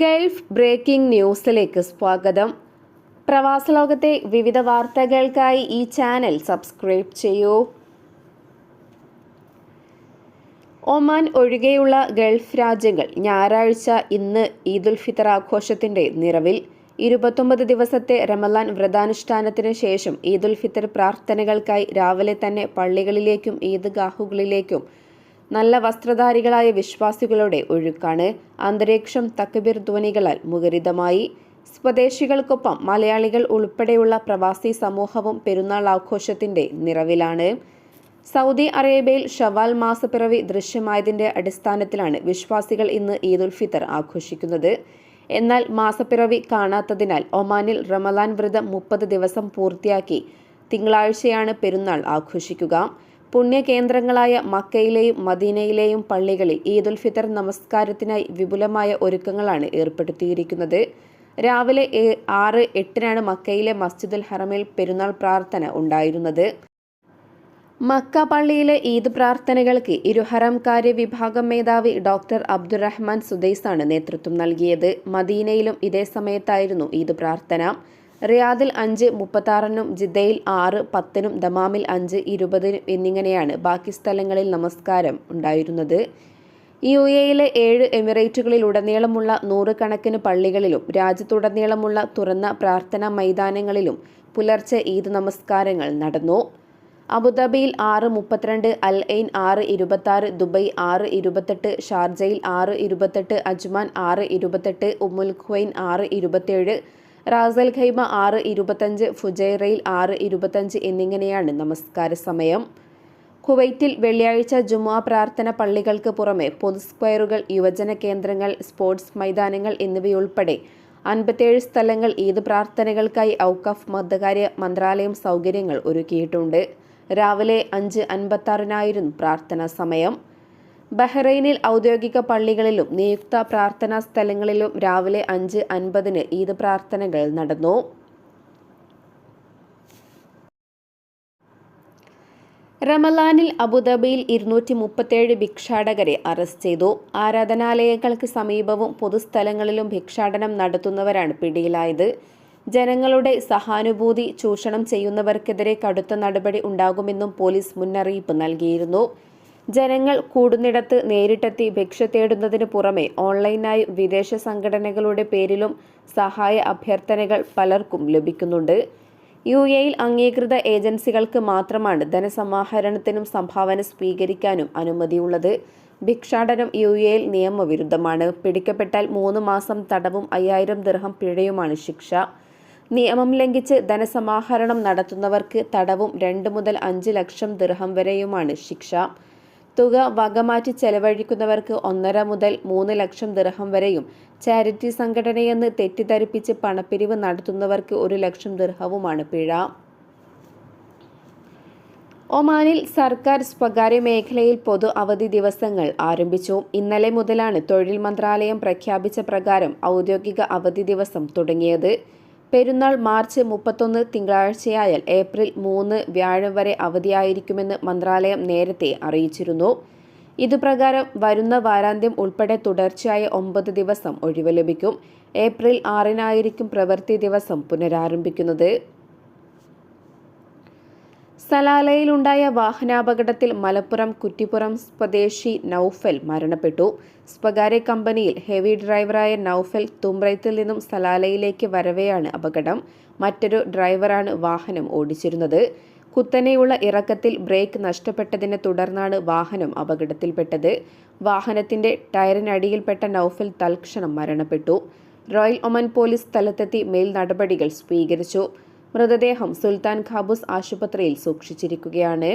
Gulf breaking ന്യൂസിലേക്ക് സ്വാഗതം. പ്രവാസലോകത്തെ വിവിധ വാർത്തകൾക്കായി ഈ ചാനൽ സബ്സ്ക്രൈബ് ചെയ്യൂ. ഒമാൻ ഒഴികെയുള്ള ഗൾഫ് രാജ്യങ്ങൾ ഞായറാഴ്ച ഇന്ന് ഈദുൽ ഫിത്തർ ആഘോഷത്തിന്റെ നിറവിൽ. 29 ദിവസത്തെ റമളാൻ വ്രതാനുഷ്ഠാനത്തിന് ശേഷം ഈദുൽ ഫിത്തർ പ്രാർത്ഥനകൾക്കായി രാവിലെ തന്നെ പള്ളികളിലേക്കും ഈദ്ഗാഹുകളിലേക്കും നല്ല വസ്ത്രധാരികളായ വിശ്വാസികളുടെ ഒഴുക്കാണ്. അന്തരീക്ഷം തക്ബീർ ധ്വനികളാൽ മുഖരിതമായി. സ്വദേശികൾക്കൊപ്പം മലയാളികൾ ഉൾപ്പെടെയുള്ള പ്രവാസി സമൂഹവും പെരുന്നാൾ ആഘോഷത്തിന്റെ നിറവിലാണ്. സൗദി അറേബ്യയിൽ ഷവാൽ മാസപ്പിറവി ദൃശ്യമായതിന്റെ അടിസ്ഥാനത്തിലാണ് വിശ്വാസികൾ ഇന്ന് ഈദുൽ ഫിത്തർ ആഘോഷിക്കുന്നത്. എന്നാൽ മാസപ്പിറവി കാണാത്തതിനാൽ ഒമാനിൽ റമളാൻ വ്രതം 30 ദിവസം പൂർത്തിയാക്കി തിങ്കളാഴ്ചയാണ് പെരുന്നാൾ ആഘോഷിക്കുക. പുണ്യകേന്ദ്രങ്ങളായ മക്കയിലെയും മദീനയിലെയും പള്ളികളിൽ ഈദുൽ ഫിത്തർ നമസ്കാരത്തിനായി വിപുലമായ ഒരുക്കങ്ങളാണ് ഏർപ്പെടുത്തിയിരിക്കുന്നത്. രാവിലെ 6:08 മക്കയിലെ മസ്ജിദുൽ ഹറമിൽ പെരുന്നാൾ പ്രാർത്ഥന ഉണ്ടായിരുന്നത്. മക്ക പള്ളിയിലെ ഈദ് പ്രാർത്ഥനകൾക്ക് ഇരുഹറം കാര്യ വിഭാഗം മേധാവി ഡോക്ടർ അബ്ദുറഹ്മാൻ സുദൈസാണ് നേതൃത്വം നൽകിയത്. മദീനയിലും ഇതേ സമയത്തായിരുന്നു ഈദ് പ്രാർത്ഥന. റിയാദിൽ 5:36 ജിദ്ദയിൽ 6:10 ദമാമിൽ 5:20 എന്നിങ്ങനെയാണ് ബാക്കി സ്ഥലങ്ങളിൽ നമസ്കാരം ഉണ്ടായിരുന്നത്. UAEയിലെ 7 എമിറേറ്റുകളിലുടനീളമുള്ള 100 കണക്കിന് പള്ളികളിലും രാജ്യത്തുടനീളമുള്ള തുറന്ന പ്രാർത്ഥനാ മൈതാനങ്ങളിലും പുലർച്ചെ ഈദ് നമസ്കാരങ്ങൾ നടന്നു. അബുദാബിയിൽ 6:32, അൽ ഐൻ 6:26, ദുബൈ 6:28, ഷാർജയിൽ 6:28, അജ്മാൻ 6:28, ഉമ്മുൽ ഖുവൈൻ 6:27, റാസൽ ഖൈമ 6:25, ഫുജൈറയിൽ 6:25 എന്നിങ്ങനെയാണ് നമസ്കാര സമയം. കുവൈറ്റിൽ വെള്ളിയാഴ്ച ജുമുഅ പ്രാർത്ഥന പള്ളികൾക്ക് പുറമെ പൊതു സ്ക്വയറുകൾ, യുവജന കേന്ദ്രങ്ങൾ, സ്പോർട്സ് മൈതാനങ്ങൾ എന്നിവയുൾപ്പെടെ 57 സ്ഥലങ്ങൾ ഈദ് പ്രാർത്ഥനകൾക്കായി ഔഖഫ് മതകാര്യ മന്ത്രാലയം സൗകര്യങ്ങൾ ഒരുക്കിയിട്ടുണ്ട്. രാവിലെ 5:56 പ്രാർത്ഥനാ സമയം. ബഹ്റൈനിൽ ഔദ്യോഗിക പള്ളികളിലും നിയുക്ത പ്രാർത്ഥനാ സ്ഥലങ്ങളിലും രാവിലെ 5:50 ഈദ് പ്രാർത്ഥനകൾ നടന്നു. റമളാനിൽ അബുദാബിയിൽ 237 ഭിക്ഷാടകരെ അറസ്റ്റ് ചെയ്തു. ആരാധനാലയങ്ങൾക്ക് സമീപവും പൊതുസ്ഥലങ്ങളിലും ഭിക്ഷാടനം നടത്തുന്നവരാണ് പിടിയിലായത്. ജനങ്ങളുടെ സഹാനുഭൂതി ചൂഷണം ചെയ്യുന്നവർക്കെതിരെ കടുത്ത നടപടി ഉണ്ടാകുമെന്നും പോലീസ് മുന്നറിയിപ്പ് നൽകിയിരുന്നു. ജനങ്ങൾ കൂടുന്നിടത്ത് നേരിട്ടെത്തി ഭിക്ഷ തേടുന്നതിന് പുറമെ ഓൺലൈനായി വിദേശ സംഘടനകളുടെ പേരിലും സഹായ അഭ്യർത്ഥനകൾ പലർക്കും ലഭിക്കുന്നുണ്ട്. UAEയിൽ അംഗീകൃത ഏജൻസികൾക്ക് മാത്രമാണ് ധനസമാഹരണത്തിനും സംഭാവന സ്വീകരിക്കാനും അനുമതിയുള്ളത്. ഭിക്ഷാടനം UAEയിൽ നിയമവിരുദ്ധമാണ്. പിടിക്കപ്പെട്ടാൽ 3 മാസം തടവും 5000 ദിർഹം പിഴയുമാണ് ശിക്ഷ. നിയമം ലംഘിച്ച് ധനസമാഹരണം നടത്തുന്നവർക്ക് തടവും 2 മുതൽ 5 ലക്ഷം ദിർഹം വരെയുമാണ് ശിക്ഷ. തുക വകമാറ്റി ചെലവഴിക്കുന്നവർക്ക് 1.5 മുതൽ 3 ലക്ഷം ദിർഹം വരെയും, ചാരിറ്റി സംഘടനയെന്ന് തെറ്റിദ്ധരിപ്പിച്ച് പണപ്പിരിവ് നടത്തുന്നവർക്ക് 1 ലക്ഷം ദിർഹവുമാണ് പിഴ. ഒമാനിൽ സർക്കാർ സ്വകാര്യ മേഖലയിൽ പൊതു അവധി ദിവസങ്ങൾ ആരംഭിച്ചു. ഇന്നലെ മുതലാണ് തൊഴിൽ മന്ത്രാലയം പ്രഖ്യാപിച്ച പ്രകാരം ഔദ്യോഗിക അവധി ദിവസം തുടങ്ങിയത്. പെരുന്നാൾ മാർച്ച് 31 തിങ്കളാഴ്ചയായാൽ ഏപ്രിൽ 3 വ്യാഴം വരെ അവധിയായിരിക്കുമെന്ന് മന്ത്രാലയം നേരത്തെ അറിയിച്ചിരുന്നു. ഇതുപ്രകാരം വരുന്ന വാരാന്ത്യം ഉൾപ്പെടെ തുടർച്ചയായ 9 ദിവസം ഒഴിവ് ലഭിക്കും. ഏപ്രിൽ 6 പ്രവൃത്തി ദിവസം പുനരാരംഭിക്കുന്നത്. സലാലയിലുണ്ടായ വാഹനാപകടത്തിൽ മലപ്പുറം കുറ്റിപ്പുറം സ്വദേശി നൌഫൽ മരണപ്പെട്ടു. സ്വകാര്യ കമ്പനിയിൽ ഹെവി ഡ്രൈവറായ നൌഫൽ തുമ്പ്രൈത്തിൽ നിന്നും സലാലയിലേക്ക് വരവെയാണ് അപകടം. മറ്റൊരു ഡ്രൈവറാണ് വാഹനം ഓടിച്ചിരുന്നത്. കുത്തനെയുള്ള ഇറക്കത്തിൽ ബ്രേക്ക് നഷ്ടപ്പെട്ടതിനെ തുടർന്നാണ് വാഹനം അപകടത്തിൽപ്പെട്ടത്. വാഹനത്തിന്റെ ടയറിനടിയിൽപ്പെട്ട നൌഫൽ തൽക്ഷണം മരണപ്പെട്ടു. റോയൽ ഒമാൻ പോലീസ് സ്ഥലത്തെത്തി മേൽ നടപടികൾ സ്വീകരിച്ചു. മൃതദേഹം സുൽത്താൻ ഖാബൂസ് ആശുപത്രിയിൽ സൂക്ഷിച്ചിരിക്കുകയാണ്.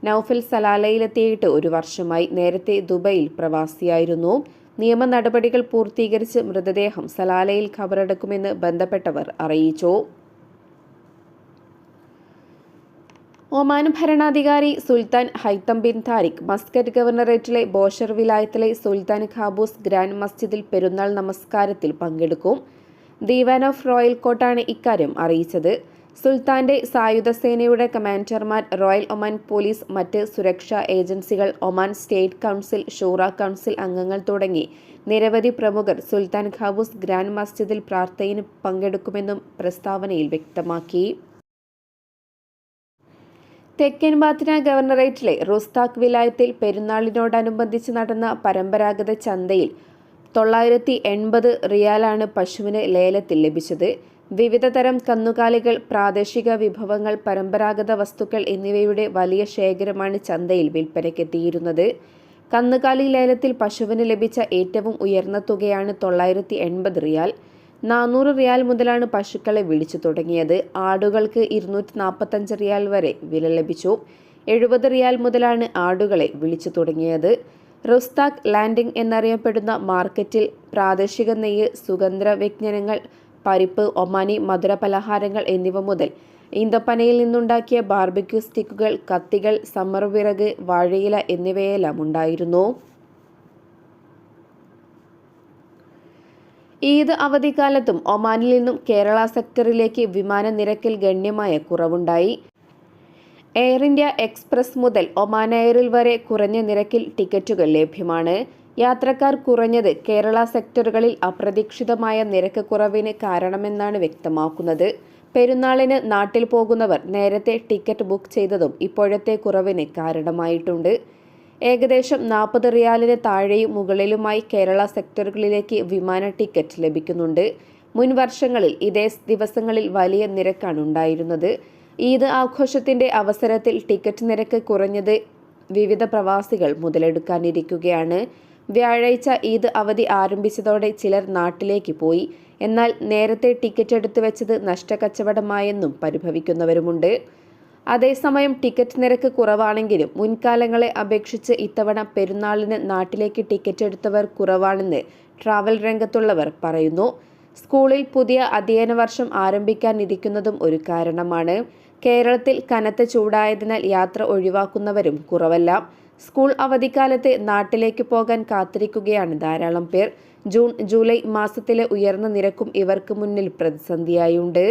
നൌഫൽ സലാലയിലെത്തിയിട്ട് 1 വർഷമായി. നേരത്തെ ദുബൈയിൽ പ്രവാസിയായിരുന്നു. നിയമ നടപടികൾ പൂർത്തീകരിച്ച് മൃതദേഹം സലാലയിൽ ഖബറടക്കുമെന്ന് ബന്ധപ്പെട്ടവർ അറിയിച്ചു. ഒമാൻ ഭരണാധികാരി Sultan Haitham bin Tariq Muscat ഗവർണറേറ്റിലെ ബോഷർ വിലായത്തിലെ സുൽത്താൻ ഖാബൂസ് ഗ്രാൻഡ് മസ്ജിദിൽ പെരുന്നാൾ നമസ്കാരത്തിൽ പങ്കെടുക്കും. ദീവാൻ ഓഫ് റോയൽ കോർട്ടാണ് ഇക്കാര്യം അറിയിച്ചത്. സുൽത്താന്റെ സായുധ സേനയുടെ കമാൻഡർമാർ, റോയൽ ഒമാൻ പോലീസ്, മറ്റ് സുരക്ഷാ ഏജൻസികൾ, ഒമാൻ സ്റ്റേറ്റ് കൗൺസിൽ, ഷൂറ കൗൺസിൽ അംഗങ്ങൾ തുടങ്ങി നിരവധി പ്രമുഖർ സുൽത്താൻ ഖാബൂസ് ഗ്രാൻഡ് മസ്ജിദിൽ പ്രാർത്ഥനയിൽ പങ്കെടുക്കുമെന്നും പ്രസ്താവനയിൽ വ്യക്തമാക്കി. തെക്കൻ ബാത്തിന ഗവർണറേറ്റിലെ റുസ്താഖ് വിലായത്തിൽ പെരുന്നാളിനോടനുബന്ധിച്ച് നടന്ന പരമ്പരാഗത ചന്തയിൽ 980 റിയാലാണ് പശുവിന് ലേലത്തിൽ ലഭിച്ചത്. വിവിധ തരം കന്നുകാലികൾ, പ്രാദേശിക വിഭവങ്ങൾ, പരമ്പരാഗത വസ്തുക്കൾ എന്നിവയുടെ വലിയ ശേഖരമാണ് ചന്തയിൽ വിൽപ്പനയ്ക്കെത്തിയിരുന്നത്. കന്നുകാലി ലേലത്തിൽ പശുവിന് ലഭിച്ച ഏറ്റവും ഉയർന്ന തുകയാണ് 980 റിയാൽ. 400 റിയാൽ മുതലാണ് പശുക്കളെ വിളിച്ചു തുടങ്ങിയത്. ആടുകൾക്ക് 245 റിയാൽ വരെ വില ലഭിച്ചു. 70 റിയാൽ മുതലാണ് ആടുകളെ വിളിച്ചു തുടങ്ങിയത്. റുസ്താഖ് ലാൻഡിംഗ് എന്നറിയപ്പെടുന്ന മാർക്കറ്റിൽ പ്രാദേശിക നെയ്യ്, സുഗന്ധ വ്യഞ്ജനങ്ങൾ, പരിപ്പ്, ഒമാനി മധുര പലഹാരങ്ങൾ എന്നിവ മുതൽ ഈന്തപ്പനയിൽ നിന്നുണ്ടാക്കിയ ബാർബിക്യൂ സ്റ്റിക്കുകൾ, കത്തികൾ, സമ്മർ വിറക്, വാഴയില എന്നിവയെല്ലാം ഉണ്ടായിരുന്നു. ഈദ് അവധിക്കാലത്തും ഒമാനിൽ നിന്നും കേരള സെക്ടറിലേക്ക് വിമാന നിരക്കിൽ ഗണ്യമായ കുറവുണ്ടായി. എയർ ഇന്ത്യ എക്സ്പ്രസ് മുതൽ ഒമാൻ എയറിൽ വരെ കുറഞ്ഞ നിരക്കിൽ ടിക്കറ്റുകൾ ലഭ്യമാണ്. യാത്രക്കാർ കുറഞ്ഞത് കേരള സെക്ടറുകളിൽ അപ്രതീക്ഷിതമായ നിരക്ക് കുറവിന് കാരണമെന്നാണ് വ്യക്തമാക്കുന്നത്. പെരുന്നാളിന് നാട്ടിൽ പോകുന്നവർ നേരത്തെ ടിക്കറ്റ് ബുക്ക് ചെയ്തതും ഇപ്പോഴത്തെ കുറവിന് കാരണമായിട്ടുണ്ട്. ഏകദേശം 40 റിയാലിന് താഴെയും മുകളിലുമായി കേരള സെക്ടറുകളിലേക്ക് വിമാന ടിക്കറ്റ് ലഭിക്കുന്നുണ്ട്. മുൻ വർഷങ്ങളിൽ ഇതേ ദിവസങ്ങളിൽ വലിയ നിരക്കാണ് ഉണ്ടായിരുന്നത്. ഈദ് ആഘോഷത്തിന്റെ അവസരത്തിൽ ടിക്കറ്റ് നിരക്ക് കുറഞ്ഞത് വിവിധ പ്രവാസികൾ മുതലെടുക്കാനിരിക്കുകയാണ്. വ്യാഴാഴ്ച ഈദ് അവധി ആരംഭിച്ചതോടെ ചിലർ നാട്ടിലേക്ക് പോയി. എന്നാൽ നേരത്തെ ടിക്കറ്റ് എടുത്തു വെച്ചത് നഷ്ടക്കച്ചവടമായെന്നും പരിഭവിക്കുന്നവരുമുണ്ട്. അതേസമയം ടിക്കറ്റ് നിരക്ക് കുറവാണെങ്കിലും മുൻകാലങ്ങളെ അപേക്ഷിച്ച് ഇത്തവണ പെരുന്നാളിന് നാട്ടിലേക്ക് ടിക്കറ്റ് എടുത്തവർ കുറവാണെന്ന് ട്രാവൽ രംഗത്തുള്ളവർ പറയുന്നു. സ്കൂളിൽ പുതിയ അധ്യയന വർഷം ആരംഭിക്കാനിരിക്കുന്നതും ഒരു കാരണമാണ്. കേരളത്തിൽ കനത്ത ചൂടായതിനാൽ യാത്ര ഒഴിവാക്കുന്നവരും കുറവല്ല. സ്കൂൾ അവധിക്കാലത്ത് നാട്ടിലേക്ക് പോകാൻ കാത്തിരിക്കുകയാണ് ധാരാളം പേർ. ജൂൺ, ജൂലൈ മാസത്തിലെ ഉയർന്ന നിരക്കും ഇവർക്ക് മുന്നിൽ പ്രതിസന്ധിയായുണ്ട്.